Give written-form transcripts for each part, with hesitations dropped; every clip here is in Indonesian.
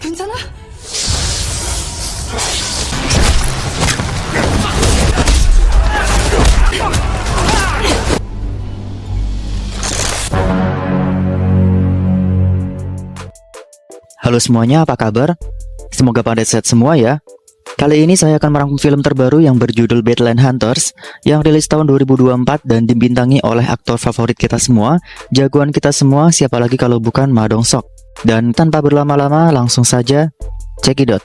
괜찮아? Halo semuanya, apa kabar? Semoga pada sehat semua ya. Kali ini saya akan merangkum film terbaru yang berjudul Badland Hunters yang rilis tahun 2024 dan dibintangi oleh aktor favorit kita semua, jagoan kita semua, siapa lagi kalau bukan Ma Dong-seok. Dan tanpa berlama-lama, langsung saja check it out.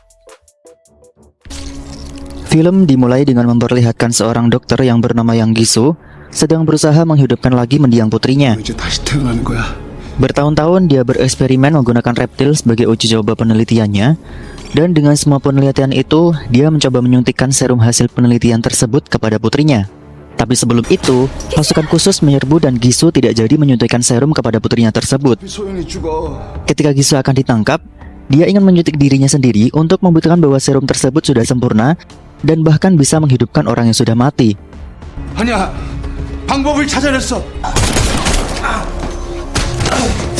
Film dimulai dengan memperlihatkan seorang dokter yang bernama Yang Gi-soo sedang berusaha menghidupkan lagi mendiang putrinya. 이제 다시 태어나는 거야. Bertahun-tahun dia bereksperimen menggunakan reptil sebagai uji coba penelitiannya, dan dengan semua penelitian itu, dia mencoba menyuntikkan serum hasil penelitian tersebut kepada putrinya. Tapi sebelum itu, pasukan khusus menyerbu dan Gi-soo tidak jadi menyuntikkan serum kepada putrinya tersebut. 소연이 죽어. Ketika Gi-soo akan ditangkap, dia ingin menyuntik dirinya sendiri untuk membuktikan bahwa serum tersebut sudah sempurna dan bahkan bisa menghidupkan orang yang sudah mati. 아니야, 방법을 찾아냈어.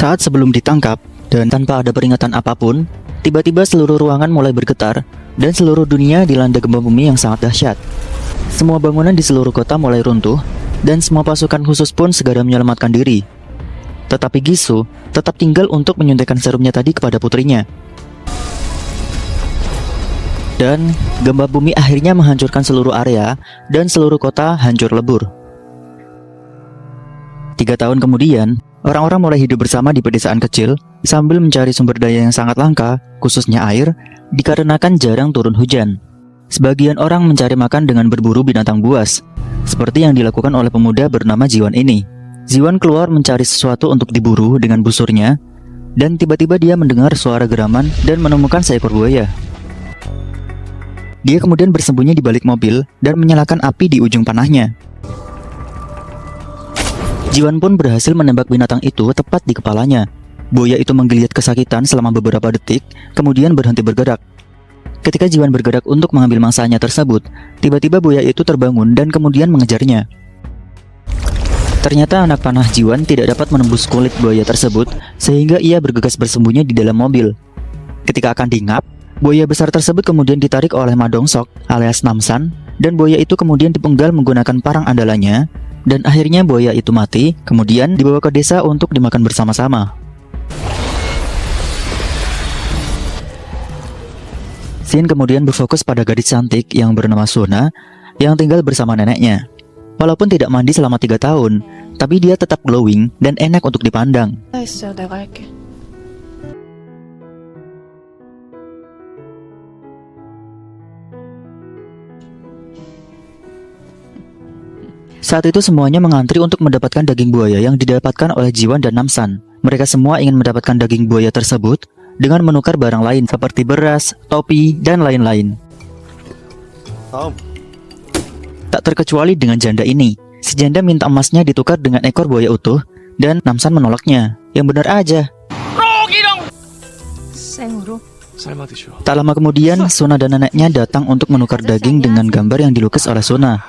Saat sebelum ditangkap, dan tanpa ada peringatan apapun, tiba-tiba seluruh ruangan mulai bergetar, dan seluruh dunia dilanda gempa bumi yang sangat dahsyat. Semua bangunan di seluruh kota mulai runtuh, dan semua pasukan khusus pun segera menyelamatkan diri. Tetapi Gi-soo tetap tinggal untuk menyuntikkan serumnya tadi kepada putrinya. Dan gempa bumi akhirnya menghancurkan seluruh area, dan seluruh kota hancur lebur. 3 tahun kemudian, orang-orang mulai hidup bersama di pedesaan kecil sambil mencari sumber daya yang sangat langka, khususnya air, dikarenakan jarang turun hujan. Sebagian orang mencari makan dengan berburu binatang buas, seperti yang dilakukan oleh pemuda bernama Ji-won ini. Ji-won keluar mencari sesuatu untuk diburu dengan busurnya, dan tiba-tiba dia mendengar suara geraman dan menemukan seekor buaya. Dia kemudian bersembunyi di balik mobil dan menyalakan api di ujung panahnya. Ji-won pun berhasil menembak binatang itu tepat di kepalanya. Buaya itu menggeliat kesakitan selama beberapa detik, kemudian berhenti bergerak. Ketika Ji-won bergerak untuk mengambil mangsanya tersebut, tiba-tiba buaya itu terbangun dan kemudian mengejarnya. Ternyata anak panah Ji-won tidak dapat menembus kulit buaya tersebut, sehingga ia bergegas bersembunyi di dalam mobil. Ketika akan diingap, buaya besar tersebut kemudian ditarik oleh Ma Dong-seok alias Namsan, dan buaya itu kemudian dipenggal menggunakan parang andalannya. Dan akhirnya buaya itu mati, kemudian dibawa ke desa untuk dimakan bersama-sama. Scene kemudian berfokus pada gadis cantik yang bernama Sona yang tinggal bersama neneknya. Walaupun tidak mandi selama 3 tahun, tapi dia tetap glowing dan enak untuk dipandang. 했어요. 내가 할게. Saat itu semuanya mengantri untuk mendapatkan daging buaya yang didapatkan oleh Ji-won dan Namsan. Mereka semua ingin mendapatkan daging buaya tersebut dengan menukar barang lain seperti beras, topi, dan lain-lain. Tak terkecuali dengan janda ini. Si janda minta emasnya ditukar dengan ekor buaya utuh, dan Namsan menolaknya. Yang benar aja. 생으로? 삶아 드셔. Tak lama kemudian, Sona dan neneknya datang untuk menukar daging dengan gambar yang dilukis oleh Sona.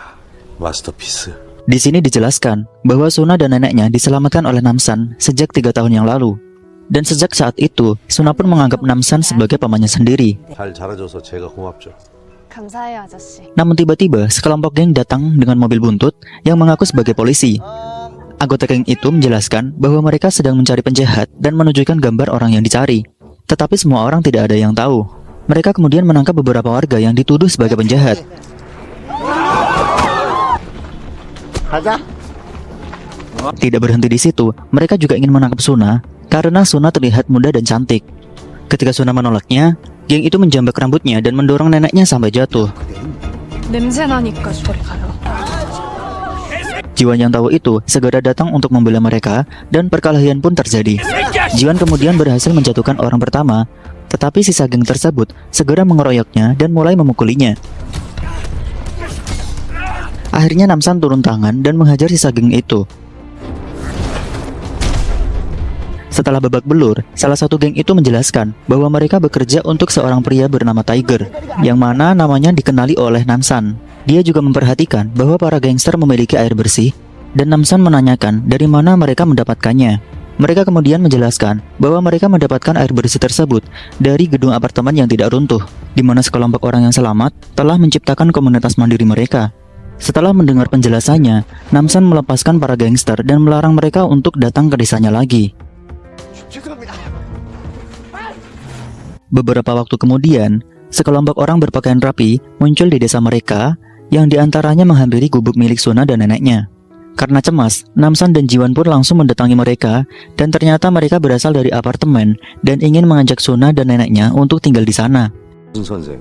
마스터피스. Di sini dijelaskan bahwa Sona dan neneknya diselamatkan oleh Namsan sejak 3 tahun yang lalu. Dan sejak saat itu, Sona pun menganggap Namsan sebagai pamannya sendiri. 잘 자라줘서 제가 고맙죠. 감사해요, 아저씨. Namun tiba-tiba, sekelompok geng datang dengan mobil buntut yang mengaku sebagai polisi. Anggota geng itu menjelaskan bahwa mereka sedang mencari penjahat dan menunjukkan gambar orang yang dicari. Tetapi semua orang tidak ada yang tahu. Mereka kemudian menangkap beberapa warga yang dituduh sebagai penjahat. Tidak berhenti di situ, mereka juga ingin menangkap Sona karena Sona terlihat muda dan cantik. Ketika Sona menolaknya, geng itu menjambak rambutnya dan mendorong neneknya sampai jatuh. 냄새 나니까 저리 가요. Ji-won yang tahu itu segera datang untuk membela mereka dan perkelahian pun terjadi. Ji-won kemudian berhasil menjatuhkan orang pertama, tetapi sisa geng tersebut segera mengeroyoknya dan mulai memukulinya. Akhirnya Namsan turun tangan dan menghajar sisa geng itu. Setelah babak belur, salah satu geng itu menjelaskan bahwa mereka bekerja untuk seorang pria bernama Tiger, yang mana namanya dikenali oleh Namsan. Dia juga memperhatikan bahwa para gangster memiliki air bersih, dan Namsan menanyakan dari mana mereka mendapatkannya. Mereka kemudian menjelaskan bahwa mereka mendapatkan air bersih tersebut dari gedung apartemen yang tidak runtuh, di mana sekelompok orang yang selamat telah menciptakan komunitas mandiri mereka. Setelah mendengar penjelasannya, Namsan melepaskan para gangster dan melarang mereka untuk datang ke desanya lagi. Beberapa waktu kemudian, sekelompok orang berpakaian rapi muncul di desa mereka yang diantaranya menghampiri gubuk milik Suna dan neneknya. Karena cemas, Namsan dan Jiwan pun langsung mendatangi mereka dan ternyata mereka berasal dari apartemen dan ingin mengajak Suna dan neneknya untuk tinggal di sana. 선생.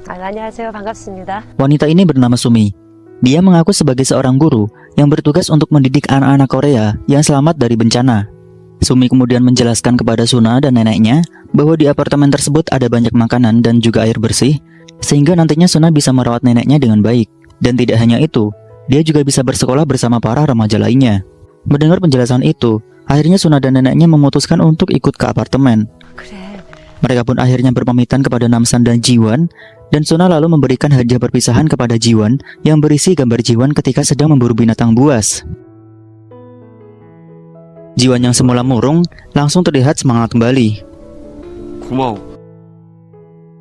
안녕하세요. 반갑습니다. Wanita ini bernama Sumi. Dia mengaku sebagai seorang guru yang bertugas untuk mendidik anak-anak Korea yang selamat dari bencana. Sumi kemudian menjelaskan kepada Suna dan neneknya bahwa di apartemen tersebut ada banyak makanan dan juga air bersih, sehingga nantinya Suna bisa merawat neneknya dengan baik. Dan tidak hanya itu, dia juga bisa bersekolah bersama para remaja lainnya. Mendengar penjelasan itu, akhirnya Suna dan neneknya memutuskan untuk ikut ke apartemen. 그래. Mereka pun akhirnya berpamitan kepada Namsan dan Jiwan, dan Suna lalu memberikan hadiah perpisahan kepada Jiwan yang berisi gambar Jiwan ketika sedang memburu binatang buas. Jiwan yang semula murung langsung terlihat semangat kembali. 고마워.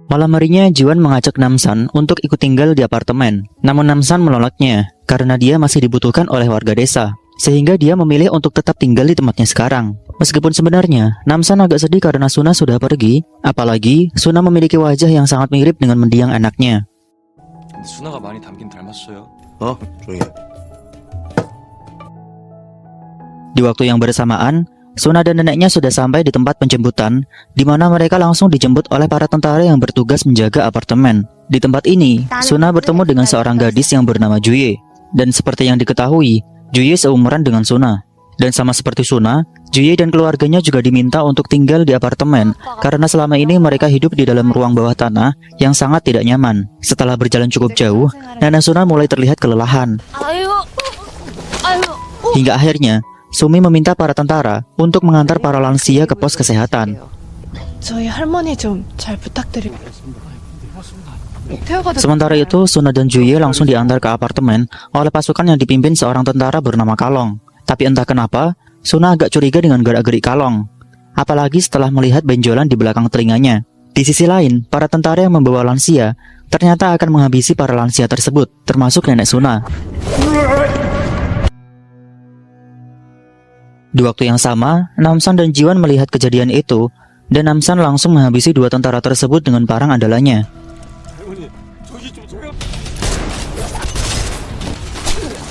Malam harinya Jiwan mengajak Namsan untuk ikut tinggal di apartemen. Namun Namsan menolaknya karena dia masih dibutuhkan oleh warga desa, sehingga dia memilih untuk tetap tinggal di tempatnya sekarang. Meskipun sebenarnya Namsan agak sedih karena Suna sudah pergi, apalagi Suna memiliki wajah yang sangat mirip dengan mendiang anaknya. 근데 수나가 많이 닮긴 닮았어요. 조용히 해. Di waktu yang bersamaan, Suna dan neneknya sudah sampai di tempat penjemputan, di mana mereka langsung dijemput oleh para tentara yang bertugas menjaga apartemen. Di tempat ini, Suna bertemu dengan seorang gadis yang bernama Juye. Dan seperti yang diketahui, Juye seumuran dengan Suna. Dan sama seperti Suna, Juye dan keluarganya juga diminta untuk tinggal di apartemen karena selama ini mereka hidup di dalam ruang bawah tanah yang sangat tidak nyaman. Setelah berjalan cukup jauh, Nenek Suna mulai terlihat kelelahan. Hingga akhirnya, Sumi meminta para tentara untuk mengantar para lansia ke pos kesehatan. 저희 할머니 좀 잘 부탁드립니다. Sementara itu, Suna dan Juye langsung diantar ke apartemen oleh pasukan yang dipimpin seorang tentara bernama Kalong. Tapi entah kenapa, Suna agak curiga dengan gerak-gerik Kalong. Apalagi setelah melihat benjolan di belakang telinganya. Di sisi lain, para tentara yang membawa lansia ternyata akan menghabisi para lansia tersebut, termasuk nenek Suna. Di waktu yang sama, Namsan dan Jiwan melihat kejadian itu, dan Namsan langsung menghabisi dua tentara tersebut dengan parang andalannya.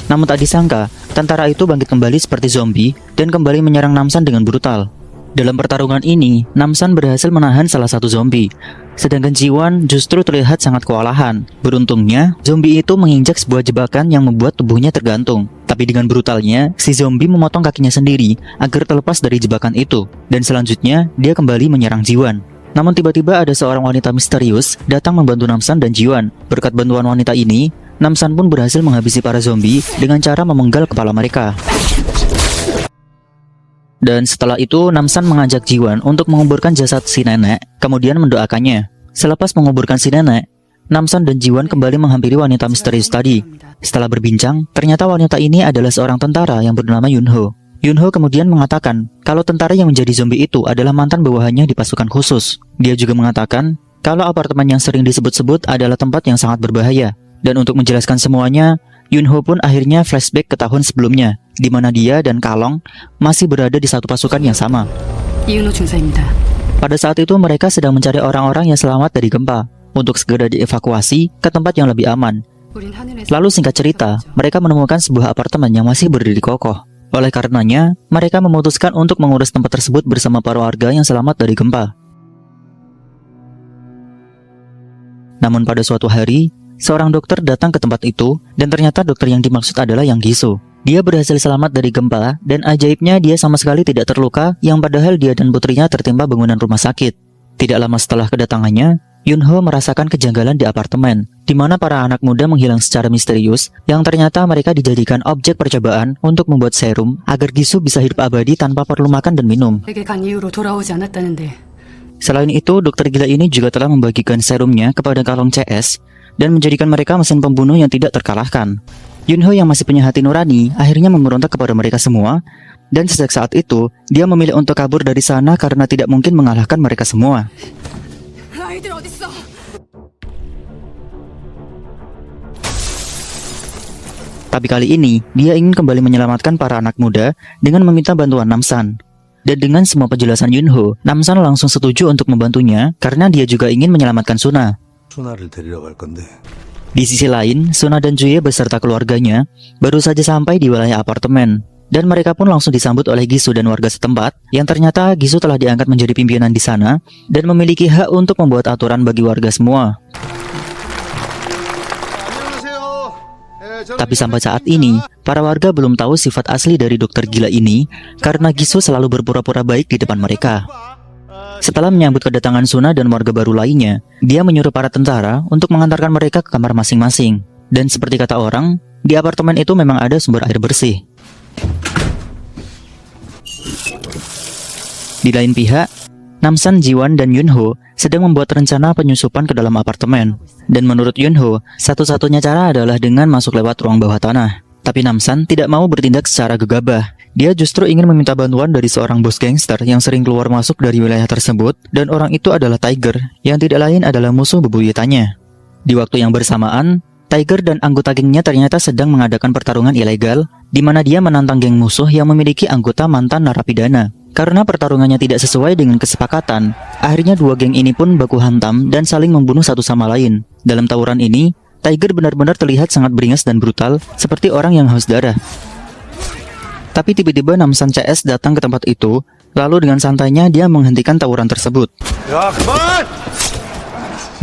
Namun tak disangka, tentara itu bangkit kembali seperti zombie dan kembali menyerang Namsan dengan brutal. Dalam pertarungan ini, Namsan berhasil menahan salah satu zombie, sedangkan Jiwan justru terlihat sangat kewalahan. Beruntungnya, zombie itu menginjak sebuah jebakan yang membuat tubuhnya tergantung. Tapi dengan brutalnya, si zombie memotong kakinya sendiri agar terlepas dari jebakan itu. Dan selanjutnya, dia kembali menyerang Jiwan. Namun tiba-tiba ada seorang wanita misterius datang membantu Namsan dan Jiwan. Berkat bantuan wanita ini, Namsan pun berhasil menghabisi para zombie dengan cara memenggal kepala mereka. Dan setelah itu, Namsan mengajak Jiwan untuk menguburkan jasad si nenek, kemudian mendoakannya. Selepas menguburkan si nenek, Namsan dan Jiwan kembali menghampiri wanita misterius tadi. Setelah berbincang, ternyata wanita ini adalah seorang tentara yang bernama Yunho. Yunho kemudian mengatakan kalau tentara yang menjadi zombie itu adalah mantan bawahannya di pasukan khusus. Dia juga mengatakan kalau apartemen yang sering disebut-sebut adalah tempat yang sangat berbahaya. Dan untuk menjelaskan semuanya, Yunho pun akhirnya flashback ke tahun sebelumnya, di mana dia dan Kalong masih berada di satu pasukan yang sama. Pada saat itu mereka sedang mencari orang-orang yang selamat dari gempa untuk segera dievakuasi ke tempat yang lebih aman. Lalu singkat cerita, mereka menemukan sebuah apartemen yang masih berdiri kokoh. Oleh karenanya, mereka memutuskan untuk mengurus tempat tersebut bersama para warga yang selamat dari gempa. Namun pada suatu hari, seorang dokter datang ke tempat itu, dan ternyata dokter yang dimaksud adalah Yang Giso. Dia berhasil selamat dari gempa, dan ajaibnya dia sama sekali tidak terluka, yang padahal dia dan putrinya tertimpa bangunan rumah sakit. Tidak lama setelah kedatangannya, Yunho merasakan kejanggalan di apartemen, di mana para anak muda menghilang secara misterius, yang ternyata mereka dijadikan objek percobaan untuk membuat serum agar Giso bisa hidup abadi tanpa perlu makan dan minum. Selain itu, dokter gila ini juga telah membagikan serumnya kepada Kalong CS, dan menjadikan mereka mesin pembunuh yang tidak terkalahkan. Yunho yang masih punya hati nurani akhirnya memberontak kepada mereka semua, Dan sejak saat itu, dia memilih untuk kabur dari sana karena tidak mungkin mengalahkan mereka semua. Tapi kali ini, dia ingin kembali menyelamatkan para anak muda dengan meminta bantuan Namsan. Dan dengan semua penjelasan Yunho, Namsan langsung setuju untuk membantunya karena dia juga ingin menyelamatkan Suna. 수나를 데리러 갈 건데 Di sisi lain, Suna dan Juye beserta keluarganya baru saja sampai di wilayah apartemen. Dan mereka pun langsung disambut oleh Gisu dan warga setempat, yang ternyata Gisu telah diangkat menjadi pimpinan di sana dan memiliki hak untuk membuat aturan bagi warga semua. Tapi sampai saat ini, para warga belum tahu sifat asli dari dokter gila ini karena Gisu selalu berpura-pura baik di depan mereka. Setelah menyambut kedatangan Suna dan warga baru lainnya, dia menyuruh para tentara untuk mengantarkan mereka ke kamar masing-masing. Dan seperti kata orang, di apartemen itu memang ada sumber air bersih. Di lain pihak, Namsan, Jiwan, dan Yunho sedang membuat rencana penyusupan ke dalam apartemen. Dan menurut Yunho, satu-satunya cara adalah dengan masuk lewat ruang bawah tanah. Tapi Namsan tidak mau bertindak secara gegabah. Dia justru ingin meminta bantuan dari seorang bos gangster yang sering keluar masuk dari wilayah tersebut, dan orang itu adalah Tiger, yang tidak lain adalah musuh bebuyutannya. Di waktu yang bersamaan, Tiger dan anggota gengnya ternyata sedang mengadakan pertarungan ilegal, di mana dia menantang geng musuh yang memiliki anggota mantan narapidana. Karena pertarungannya tidak sesuai dengan kesepakatan, akhirnya dua geng ini pun baku hantam dan saling membunuh satu sama lain. Dalam tawuran ini, Tiger benar-benar terlihat sangat beringas dan brutal, seperti orang yang haus darah. Tapi tiba-tiba Namsan CS datang ke tempat itu, lalu dengan santainya dia menghentikan tawuran tersebut. 야 그만!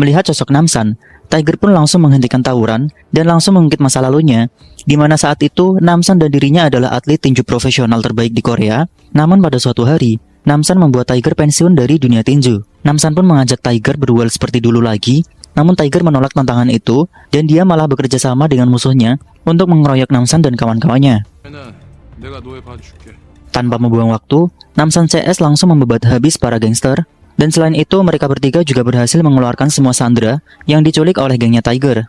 Melihat sosok Namsan, Tiger pun langsung menghentikan tawuran dan langsung mengungkit masa lalunya, di mana saat itu Namsan dan dirinya adalah atlet tinju profesional terbaik di Korea. Namun pada suatu hari, Namsan membuat Tiger pensiun dari dunia tinju. Namsan pun mengajak Tiger berduel seperti dulu lagi, namun Tiger menolak tantangan itu dan dia malah bekerja sama dengan musuhnya untuk mengeroyok Namsan dan kawan-kawannya. Tanpa membuang waktu, Namsan CS langsung membebat habis para gangster. Dan selain itu, mereka bertiga juga berhasil mengeluarkan semua sandera yang diculik oleh gengnya Tiger.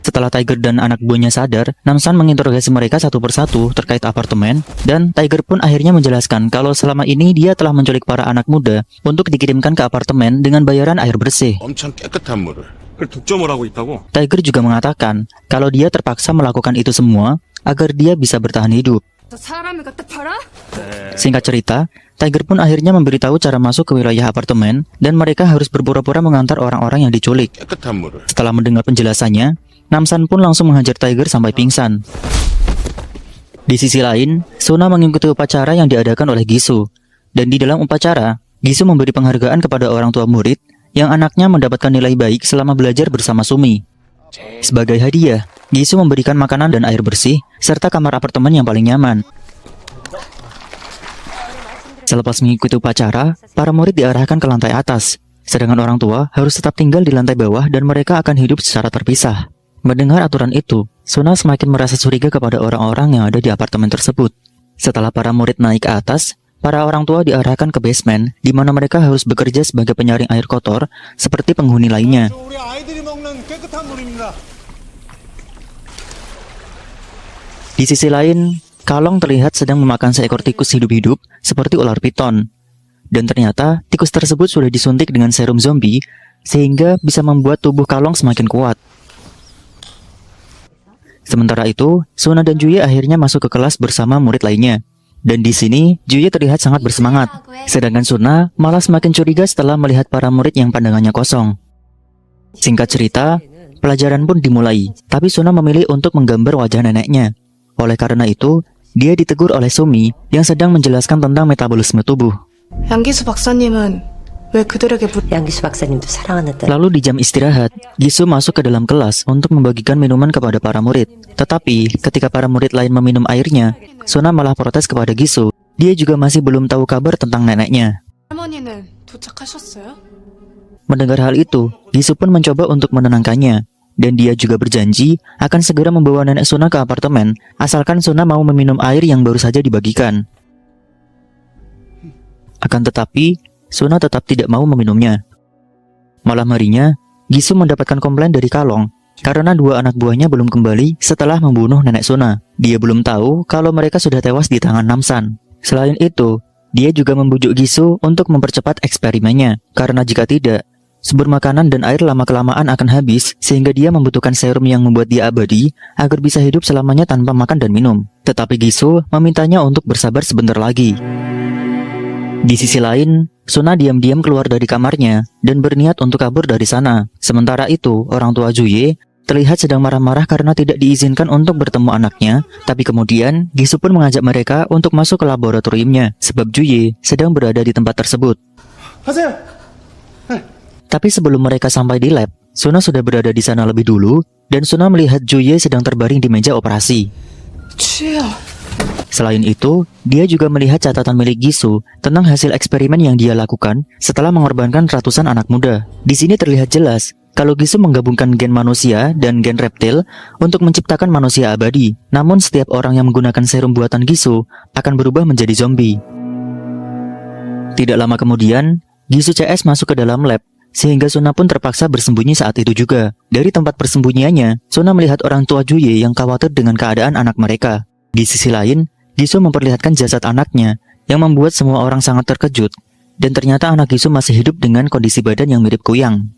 Setelah Tiger dan anak buahnya sadar, Namsan menginterogasi mereka satu persatu terkait apartemen, dan Tiger pun akhirnya menjelaskan kalau selama ini dia telah menculik para anak muda untuk dikirimkan ke apartemen dengan bayaran air bersih. 엄청 깨끗한 물을. 그걸 독점을 하고 있다고? Tiger juga mengatakan kalau dia terpaksa melakukan itu semua agar dia bisa bertahan hidup. Singkat cerita, Tiger pun akhirnya memberitahu cara masuk ke wilayah apartemen dan mereka harus berpura-pura mengantar orang-orang yang diculik. 깨끗한 물을. Setelah mendengar penjelasannya, Namsan pun langsung menghajar Tiger sampai pingsan. Di sisi lain, Suna mengikuti upacara yang diadakan oleh Gisu. Dan di dalam upacara, Gisu memberi penghargaan kepada orang tua murid yang anaknya mendapatkan nilai baik selama belajar bersama Sumi. Sebagai hadiah, Gisu memberikan makanan dan air bersih, serta kamar apartemen yang paling nyaman. Selepas mengikuti upacara, para murid diarahkan ke lantai atas, sedangkan orang tua harus tetap tinggal di lantai bawah dan mereka akan hidup secara terpisah. Mendengar aturan itu, Suna semakin merasa curiga kepada orang-orang yang ada di apartemen tersebut. Setelah para murid naik ke atas, para orang tua diarahkan ke basement, di mana mereka harus bekerja sebagai penyaring air kotor, seperti penghuni lainnya. 우리 아이들이 먹는 깨끗한 물입니다. Di sisi lain, Kalong terlihat sedang memakan seekor tikus hidup-hidup, seperti ular piton. Dan ternyata, tikus tersebut sudah disuntik dengan serum zombie, sehingga bisa membuat tubuh Kalong semakin kuat. Sementara itu, Suna dan Juye akhirnya masuk ke kelas bersama murid lainnya. Dan di sini, Juye terlihat sangat bersemangat. Sedangkan Suna malah semakin curiga setelah melihat para murid yang pandangannya kosong. Singkat cerita, pelajaran pun dimulai. Tapi Suna memilih untuk menggambar wajah neneknya. Oleh karena itu, dia ditegur oleh Sumi yang sedang menjelaskan tentang metabolisme tubuh. 양기수 박사님은 왜 그들에게 양기수 박사님도 사랑하는 딸. Lalu di jam istirahat, Gisu masuk ke dalam kelas untuk membagikan minuman kepada para murid. Tetapi, ketika para murid lain meminum airnya, Suna malah protes kepada Gisu. Dia juga masih belum tahu kabar tentang neneknya. 할머니는 도착하셨어요? Mendengar hal itu, Gisu pun mencoba untuk menenangkannya. Dan dia juga berjanji akan segera membawa nenek Suna ke apartemen, asalkan Suna mau meminum air yang baru saja dibagikan. Akan tetapi, Suna tetap tidak mau meminumnya. Malam harinya, Gisu mendapatkan komplain dari Kalong karena dua anak buahnya belum kembali setelah membunuh nenek Suna. Dia belum tahu kalau mereka sudah tewas di tangan Namsan. Selain itu, dia juga membujuk Gisu untuk mempercepat eksperimennya, karena jika tidak, sumber makanan dan air lama-kelamaan akan habis, sehingga dia membutuhkan serum yang membuat dia abadi agar bisa hidup selamanya tanpa makan dan minum. Tetapi Gisu memintanya untuk bersabar sebentar lagi. Di sisi lain, Suna diam-diam keluar dari kamarnya dan berniat untuk kabur dari sana. Sementara itu, orang tua Juye terlihat sedang marah-marah karena tidak diizinkan untuk bertemu anaknya, tapi kemudian Gisu pun mengajak mereka untuk masuk ke laboratoriumnya, sebab Juye sedang berada di tempat tersebut. Tapi sebelum mereka sampai di lab, Suna sudah berada di sana lebih dulu, dan Suna melihat Juye sedang terbaring di meja operasi. 주야. Selain itu, dia juga melihat catatan milik Gisu tentang hasil eksperimen yang dia lakukan setelah mengorbankan ratusan anak muda. Di sini terlihat jelas kalau Gisu menggabungkan gen manusia dan gen reptil untuk menciptakan manusia abadi. Namun setiap orang yang menggunakan serum buatan Gisu akan berubah menjadi zombie. Tidak lama kemudian, Gisu CS masuk ke dalam lab, sehingga Suna pun terpaksa bersembunyi saat itu juga. Dari tempat persembunyiannya, Suna melihat orang tua Juye yang khawatir dengan keadaan anak mereka. Di sisi lain, Gisu memperlihatkan jasad anaknya yang membuat semua orang sangat terkejut. Dan ternyata anak Gisu masih hidup dengan kondisi badan yang mirip kuyang.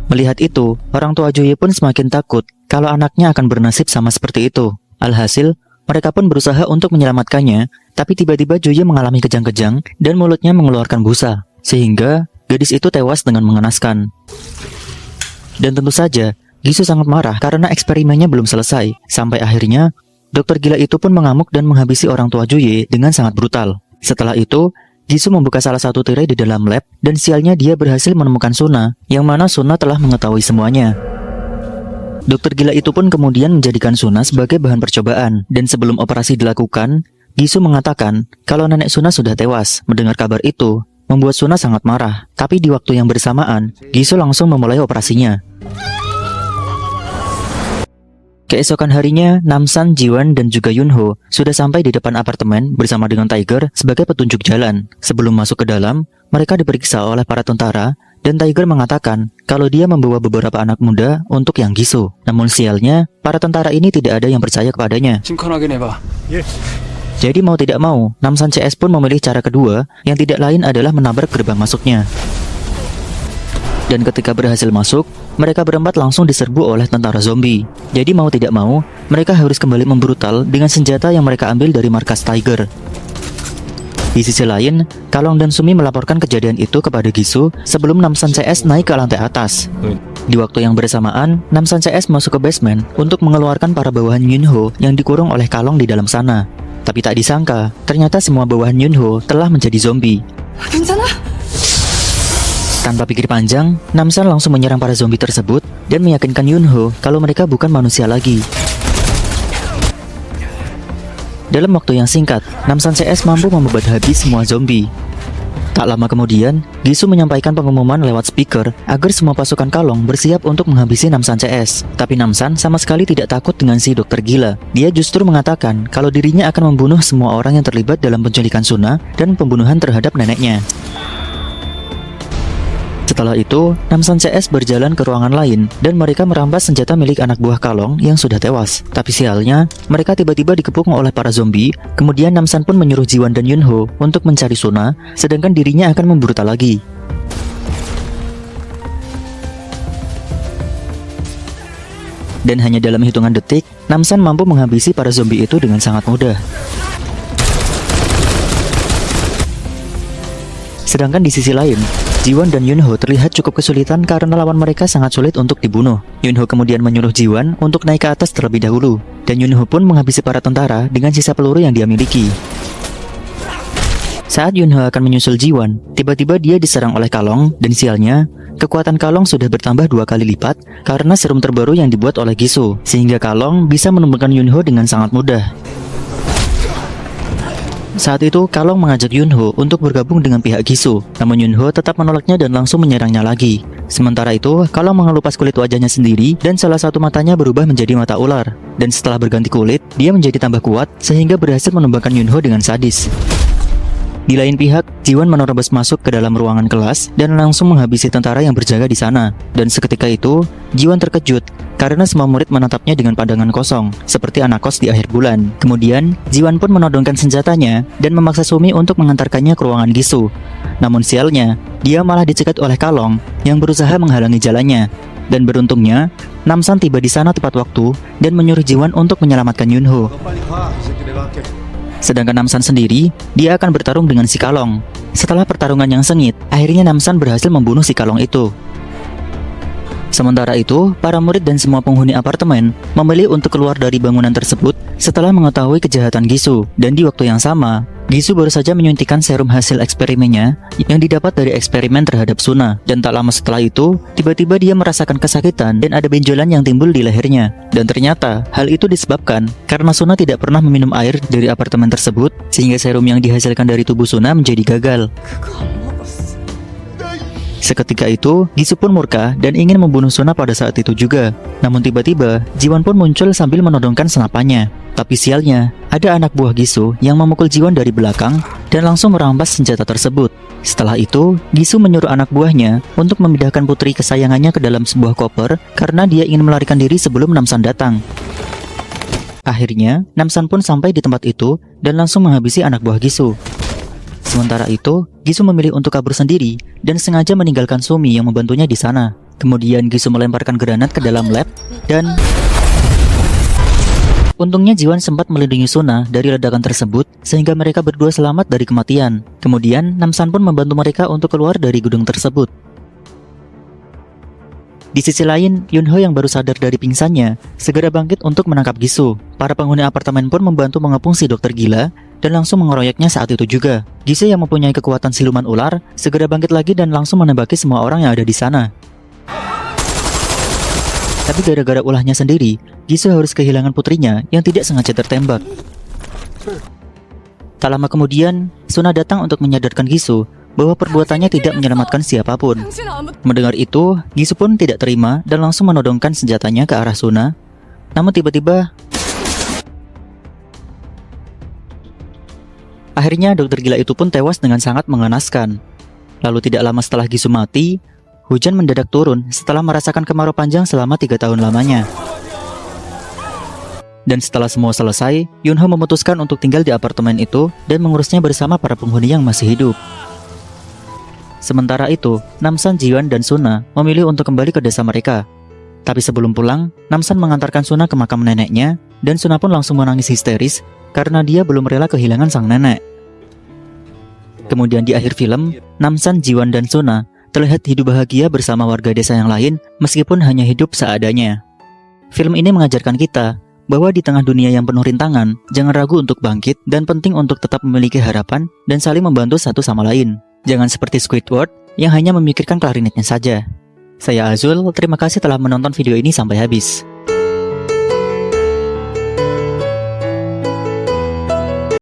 Melihat itu, orang tua Juye pun semakin takut kalau anaknya akan bernasib sama seperti itu. Alhasil, mereka pun berusaha untuk menyelamatkannya, tapi tiba-tiba Juye mengalami kejang-kejang dan mulutnya mengeluarkan busa, sehingga gadis itu tewas dengan mengenaskan. Dan tentu saja, Gisu sangat marah karena eksperimennya belum selesai. Sampai akhirnya, dokter gila itu pun mengamuk dan menghabisi orang tua Juye dengan sangat brutal. Setelah itu, Gisu membuka salah satu tirai di dalam lab, dan sialnya dia berhasil menemukan Suna, yang mana Suna telah mengetahui semuanya. Dokter gila itu pun kemudian menjadikan Suna sebagai bahan percobaan, dan sebelum operasi dilakukan, Gisu mengatakan kalau nenek Suna sudah tewas. Mendengar kabar itu membuat Suna sangat marah, tapi di waktu yang bersamaan, Gisu langsung memulai operasinya. Keesokan harinya, Namsan, Jiwan, dan juga Yunho sudah sampai di depan apartemen bersama dengan Tiger sebagai petunjuk jalan. Sebelum masuk ke dalam, mereka diperiksa oleh para tentara, dan Tiger mengatakan kalau dia membawa beberapa anak muda untuk yang Gisu. Namun sialnya, para tentara ini tidak ada yang percaya kepadanya. Jadi mau tidak mau, Namsan CS pun memilih cara kedua, yang tidak lain adalah menabrak gerbang masuknya. Dan ketika berhasil masuk, mereka berempat langsung diserbu oleh tentara zombie. Jadi mau tidak mau, mereka harus kembali membrutal dengan senjata yang mereka ambil dari markas Tiger. Di sisi lain, Kalong dan Sumi melaporkan kejadian itu kepada Gisu sebelum Namsan CS naik ke lantai atas. Di waktu yang bersamaan, Namsan CS masuk ke basement untuk mengeluarkan para bawahan Yunho yang dikurung oleh Kalong di dalam sana. Tapi tak disangka, ternyata semua bawahan Yunho telah menjadi zombie. 괜찮아? Tanpa pikir panjang, Namsan langsung menyerang para zombie tersebut dan meyakinkan Yunho kalau mereka bukan manusia lagi. Dalam waktu yang singkat, Namsan CS mampu membebat habis semua zombie. Tak lama kemudian, Gisu menyampaikan pengumuman lewat speaker agar semua pasukan Kalong bersiap untuk menghabisi Namsan CS. Tapi Namsan sama sekali tidak takut dengan si dokter gila. Dia justru mengatakan kalau dirinya akan membunuh semua orang yang terlibat dalam penculikan Suna dan pembunuhan terhadap neneknya. Setelah itu, Namsan CS berjalan ke ruangan lain dan mereka merampas senjata milik anak buah Kalong yang sudah tewas. Tapi sialnya, mereka tiba-tiba dikepung oleh para zombie. Kemudian Namsan pun menyuruh Jiwan dan Yunho untuk mencari Suna, sedangkan dirinya akan membrutal lagi. Dan hanya dalam hitungan detik, Namsan mampu menghabisi para zombie itu dengan sangat mudah. Sedangkan di sisi lain, Jiwan dan Yunho terlihat cukup kesulitan karena lawan mereka sangat sulit untuk dibunuh. Yunho kemudian menyuruh Jiwan untuk naik ke atas terlebih dahulu, dan Yunho pun menghabisi para tentara dengan sisa peluru yang dia miliki. Saat Yunho akan menyusul Jiwan, tiba-tiba dia diserang oleh Kalong, dan sialnya, kekuatan Kalong sudah bertambah 2 kali lipat karena serum terbaru yang dibuat oleh Gisu, sehingga Kalong bisa menemukan Yunho dengan sangat mudah. Saat itu, Kalong mengajak Yunho untuk bergabung dengan pihak Gisu, namun Yunho tetap menolaknya dan langsung menyerangnya lagi. Sementara itu, Kalong mengelupas kulit wajahnya sendiri dan salah satu matanya berubah menjadi mata ular. Dan setelah berganti kulit, dia menjadi tambah kuat sehingga berhasil menumbangkan Yunho dengan sadis. Di lain pihak, Jiwon menerobos masuk ke dalam ruangan kelas dan langsung menghabisi tentara yang berjaga di sana. Dan seketika itu, Jiwon terkejut karena semua murid menatapnya dengan pandangan kosong, seperti anak kos di akhir bulan. Kemudian, Jiwon pun menodongkan senjatanya dan memaksa Sumi untuk mengantarkannya ke ruangan Gisu. Namun sialnya, dia malah dicegat oleh Kalong yang berusaha menghalangi jalannya. Dan beruntungnya, Namsan tiba di sana tepat waktu dan menyuruh Jiwon untuk menyelamatkan Yunho. 너 빨리 가. 이 새끼 내가 할게. Sedangkan Namsan sendiri, dia akan bertarung dengan si Kalong. Setelah pertarungan yang sengit, akhirnya Namsan berhasil membunuh si Kalong itu. Sementara itu, para murid dan semua penghuni apartemen memilih untuk keluar dari bangunan tersebut setelah mengetahui kejahatan Gisu. Dan di waktu yang sama, Gisu baru saja menyuntikkan serum hasil eksperimennya yang didapat dari eksperimen terhadap Suna. Dan tak lama setelah itu, tiba-tiba dia merasakan kesakitan dan ada benjolan yang timbul di lehernya. Dan ternyata, hal itu disebabkan karena Suna tidak pernah meminum air dari apartemen tersebut, sehingga serum yang dihasilkan dari tubuh Suna menjadi gagal. Seketika itu, Gisu pun murka dan ingin membunuh Suna pada saat itu juga. Namun tiba-tiba, Jiwon pun muncul sambil menodongkan senapannya. Tapi sialnya, ada anak buah Gisu yang memukul Jiwon dari belakang dan langsung merampas senjata tersebut. Setelah itu, Gisu menyuruh anak buahnya untuk memindahkan putri kesayangannya ke dalam sebuah koper karena dia ingin melarikan diri sebelum Namsan datang. Akhirnya, Namsan pun sampai di tempat itu dan langsung menghabisi anak buah Gisu. Sementara itu, Gisu memilih untuk kabur sendiri dan sengaja meninggalkan Sumi yang membantunya di sana. Kemudian Gisu melemparkan granat ke dalam lab dan untungnya Jiwon sempat melindungi Suna dari ledakan tersebut sehingga mereka berdua selamat dari kematian. Kemudian Namsan pun membantu mereka untuk keluar dari gedung tersebut. Di sisi lain, Yunho yang baru sadar dari pingsannya segera bangkit untuk menangkap Gisu. Para penghuni apartemen pun membantu mengepung si dokter gila dan langsung mengeroyoknya saat itu juga. Gisu yang mempunyai kekuatan siluman ular segera bangkit lagi dan langsung menembaki semua orang yang ada di sana. Tapi gara-gara ulahnya sendiri, Gisu harus kehilangan putrinya yang tidak sengaja tertembak. Tak lama kemudian, Suna datang untuk menyadarkan Gisu bahwa perbuatannya tidak menyelamatkan siapapun. Mendengar itu, Gisu pun tidak terima dan langsung menodongkan senjatanya ke arah Suna. Namun tiba-tiba, akhirnya dokter gila itu pun tewas dengan sangat mengenaskan. Lalu tidak lama setelah Gisu mati, hujan mendadak turun setelah merasakan kemarau panjang selama 3 tahun lamanya. Dan setelah semua selesai, Yunho memutuskan untuk tinggal di apartemen itu dan mengurusnya bersama para penghuni yang masih hidup. Sementara itu, Namsan, Jiwon, dan Suna memilih untuk kembali ke desa mereka. Tapi sebelum pulang, Namsan mengantarkan Suna ke makam neneknya dan Suna pun langsung menangis histeris karena dia belum rela kehilangan sang nenek. Kemudian di akhir film, Namsan, Jiwon, dan Suna terlihat hidup bahagia bersama warga desa yang lain meskipun hanya hidup seadanya. Film ini mengajarkan kita bahwa di tengah dunia yang penuh rintangan, jangan ragu untuk bangkit dan penting untuk tetap memiliki harapan dan saling membantu satu sama lain. Jangan seperti Squidward yang hanya memikirkan klarinetnya saja. Saya Azul, terima kasih telah menonton video ini sampai habis.